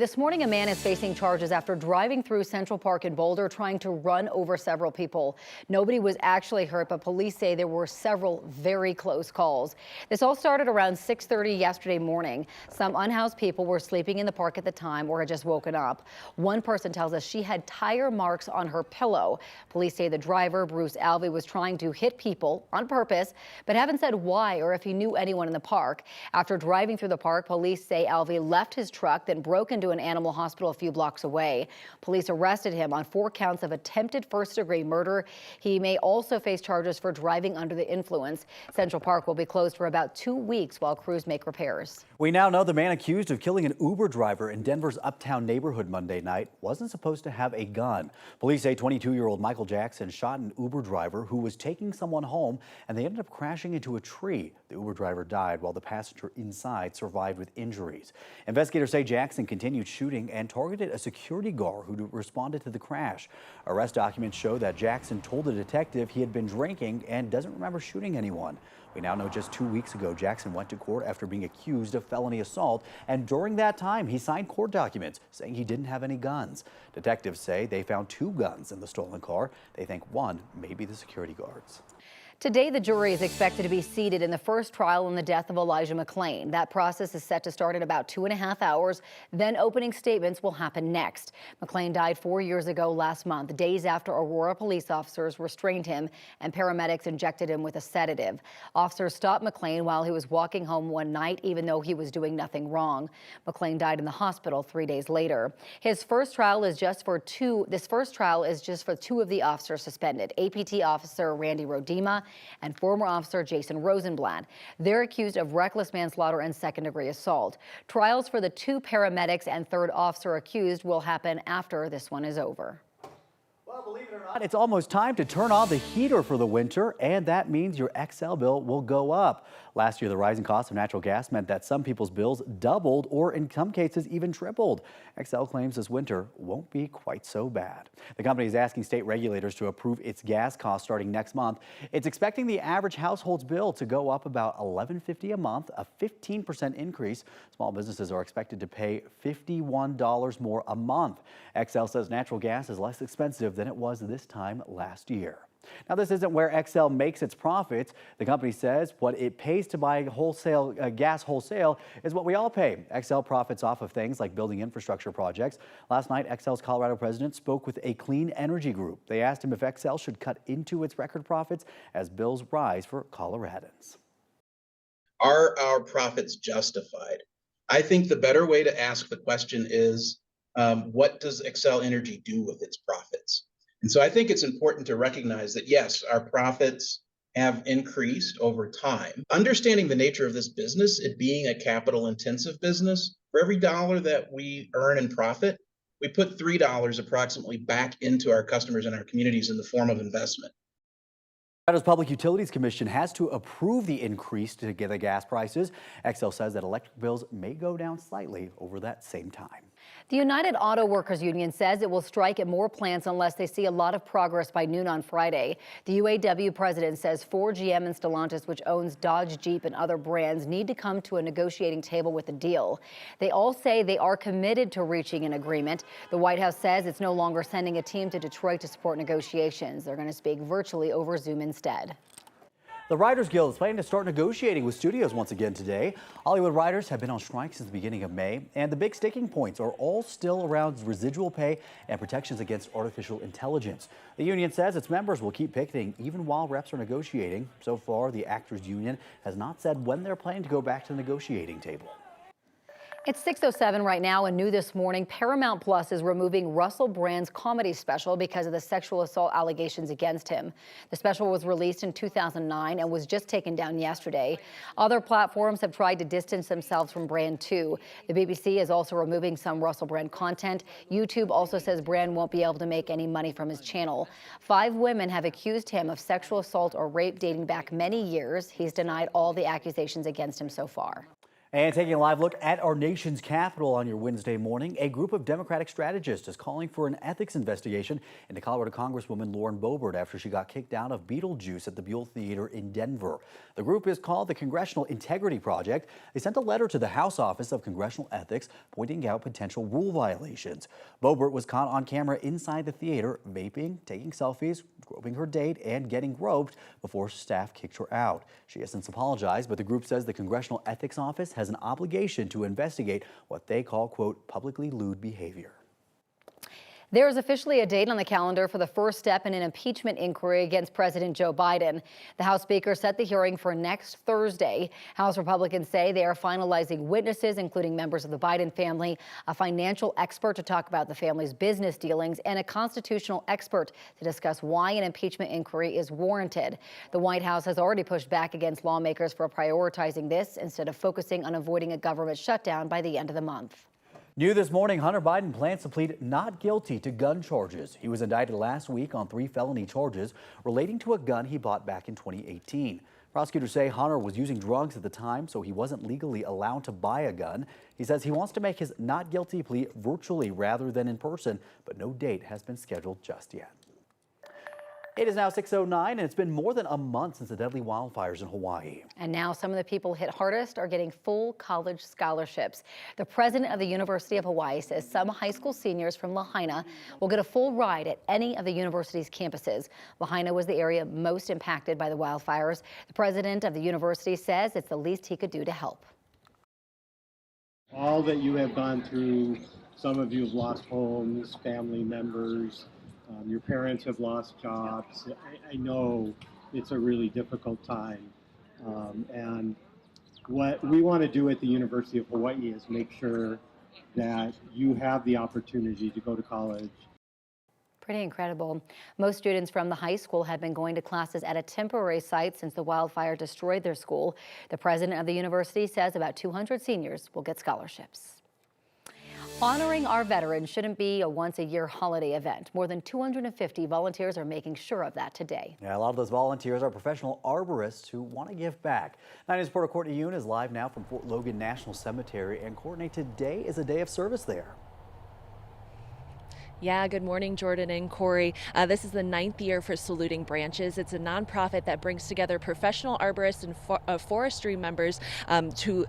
This morning, a man is facing charges after driving through Central Park in Boulder trying to run over several people. Nobody was actually hurt, but police say there were several very close calls. This all started around 6:30 yesterday morning. Some unhoused people were sleeping in the park at the time or had just woken up. One person tells us she had tire marks on her pillow. Police say the driver, Bruce Alvey, was trying to hit people on purpose, but haven't said why or if he knew anyone in the park. After driving through the park, police say Alvey left his truck, then broke into an animal hospital a few blocks away. Police arrested him on 4 counts of attempted first-degree murder. He may also face charges for driving under the influence. Central Park will be closed for about 2 weeks while crews make repairs. We now know the man accused of killing an Uber driver in Denver's Uptown neighborhood Monday night wasn't supposed to have a gun. Police say 22-year-old Michael Jackson shot an Uber driver who was taking someone home, and they ended up crashing into a tree. The Uber driver died while the passenger inside survived with injuries. Investigators say Jackson continued shooting and targeted a security guard who responded to the crash. Arrest documents show that Jackson told the detective he had been drinking and doesn't remember shooting anyone. We now know just 2 weeks ago, Jackson went to court after being accused of felony assault, and during that time, he signed court documents saying he didn't have any guns. Detectives say they found 2 guns in the stolen car. They think one may be the security guard's. Today, the jury is expected to be seated in the first trial in the death of Elijah McLean. That process is set to start in about 2.5 hours. Then opening statements will happen next. McLean died 4 years ago last month, days after Aurora police officers restrained him and paramedics injected him with a sedative. Officers stopped McLean while he was walking home one night, even though he was doing nothing wrong. McLean died in the hospital 3 days later. This first trial is just for 2 of the officers suspended. APT officer Randy Rodema and former officer Jason Rosenblatt. They're accused of reckless manslaughter and second-degree assault. Trials for the 2 paramedics and 3rd officer accused will happen after this one is over. Well, believe it or not, it's almost time to turn on the heater for the winter, and that means your XL bill will go up. Last year, the rising cost of natural gas meant that some people's bills doubled or in some cases even tripled. XL claims this winter won't be quite so bad. The company is asking state regulators to approve its gas costs starting next month. It's expecting the average household's bill to go up about $11.50 a month, a 15% increase. Small businesses are expected to pay $51 more a month. XL says natural gas is less expensive than it was this time last year. Now, this isn't where XL makes its profits. The company says what it pays to buy gas wholesale is what we all pay. XL profits off of things like building infrastructure projects. Last night, XL's Colorado president spoke with a clean energy group. They asked him if XL should cut into its record profits as bills rise for Coloradans. Are our profits justified? I think the better way to ask the question is, what does Xcel Energy do with its profits? And so I think it's important to recognize that, yes, our profits have increased over time. Understanding the nature of this business, it being a capital intensive business, for every dollar that we earn in profit, we put $3 approximately back into our customers and our communities in the form of investment. Colorado's Public Utilities Commission has to approve the increase to get the gas prices. XL says that electric bills may go down slightly over that same time. The United Auto Workers Union says it will strike at more plants unless they see a lot of progress by noon on Friday. The UAW president says Ford, GM, and Stellantis, which owns Dodge, Jeep, and other brands, need to come to a negotiating table with a deal. They all say they are committed to reaching an agreement. The White House says it's no longer sending a team to Detroit to support negotiations. They're going to speak virtually over Zoom instead. The Writers Guild is planning to start negotiating with studios once again today. Hollywood writers have been on strike since the beginning of May, and the big sticking points are all still around residual pay and protections against artificial intelligence. The union says its members will keep picketing even while reps are negotiating. So far, the Actors Union has not said when they're planning to go back to the negotiating table. It's 6:07 right now, and new this morning, Paramount Plus is removing Russell Brand's comedy special because of the sexual assault allegations against him. The special was released in 2009 and was just taken down yesterday. Other platforms have tried to distance themselves from Brand too. The BBC is also removing some Russell Brand content. YouTube also says Brand won't be able to make any money from his channel. 5 women have accused him of sexual assault or rape dating back many years. He's denied all the accusations against him so far. And taking a live look at our nation's capital on your Wednesday morning, a group of Democratic strategists is calling for an ethics investigation into Colorado Congresswoman Lauren Bobert after she got kicked out of Beetlejuice at the Buell Theater in Denver. The group is called the Congressional Integrity Project. They sent a letter to the House Office of Congressional Ethics pointing out potential rule violations. Bobert was caught on camera inside the theater, vaping, taking selfies, groping her date, and getting groped before staff kicked her out. She has since apologized, but the group says the Congressional Ethics Office has an obligation to investigate what they call, quote, publicly lewd behavior. There is officially a date on the calendar for the first step in an impeachment inquiry against President Joe Biden. The House Speaker set the hearing for next Thursday. House Republicans say they are finalizing witnesses, including members of the Biden family, a financial expert to talk about the family's business dealings, and a constitutional expert to discuss why an impeachment inquiry is warranted. The White House has already pushed back against lawmakers for prioritizing this instead of focusing on avoiding a government shutdown by the end of the month. New this morning, Hunter Biden plans to plead not guilty to gun charges. He was indicted last week on 3 felony charges relating to a gun he bought back in 2018. Prosecutors say Hunter was using drugs at the time, so he wasn't legally allowed to buy a gun. He says he wants to make his not guilty plea virtually rather than in person, but no date has been scheduled just yet. It is now 6:09, and it's been more than a month since the deadly wildfires in Hawaii. And now some of the people hit hardest are getting full college scholarships. The president of the University of Hawaii says some high school seniors from Lahaina will get a full ride at any of the university's campuses. Lahaina was the area most impacted by the wildfires. The president of the university says it's the least he could do to help. All that you have gone through, some of you have lost homes, family members. Your parents have lost jobs. I know it's a really difficult time. And what we want to do at the University of Hawaii is make sure that you have the opportunity to go to college. Pretty incredible. Most students from the high school have been going to classes at a temporary site since the wildfire destroyed their school. The president of the university says about 200 seniors will get scholarships. Honoring our veterans shouldn't be a once-a-year holiday event. More than 250 volunteers are making sure of that today. Yeah, a lot of those volunteers are professional arborists who want to give back. 9 News reporter Courtney Yoon is live now from Fort Logan National Cemetery. And Courtney, today is a day of service there. Yeah, good morning, Jordan and Corey. This is the 9th year for Saluting Branches. It's a nonprofit that brings together professional arborists and forestry members to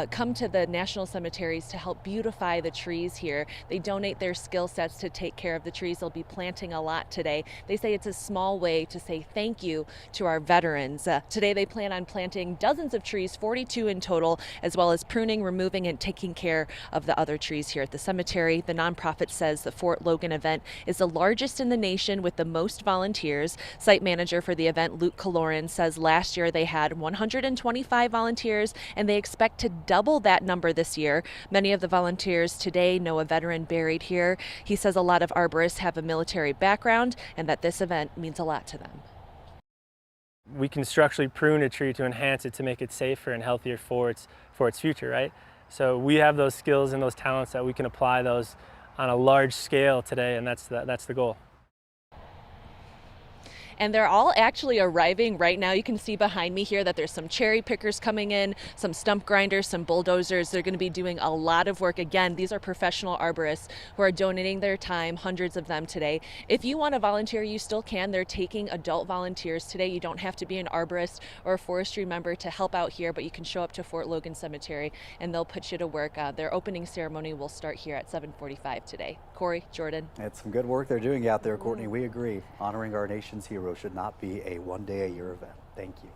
come to the national cemeteries to help beautify the trees here. They donate their skill sets to take care of the trees. They'll be planting a lot today. They say it's a small way to say thank you to our veterans. Today they plan on planting dozens of trees, 42 in total, as well as pruning, removing, and taking care of the other trees here at the cemetery. The nonprofit says the Fort Logan event is the largest in the nation with the most volunteers. Site manager for the event, Luke Kaloran, says last year they had 125 volunteers and they expect to double that number this year. Many of the volunteers today know a veteran buried here. He says a lot of arborists have a military background and that this event means a lot to them. We can structurally prune a tree to enhance it, to make it safer and healthier for its future, right? So we have those skills and those talents that we can apply those on a large scale today, and that's the goal. And they're all actually arriving right now. You can see behind me here that there's some cherry pickers coming in, some stump grinders, some bulldozers. They're going to be doing a lot of work. Again, these are professional arborists who are donating their time, hundreds of them today. If you want to volunteer, you still can. They're taking adult volunteers today. You don't have to be an arborist or a forestry member to help out here, but you can show up to Fort Logan Cemetery and they'll put you to work. Their opening ceremony will start here at 7:45 today. Corey, Jordan. It's some good work they're doing out there, Courtney. We agree. Honoring our nation's heroes should not be a one-day-a-year event. Thank you.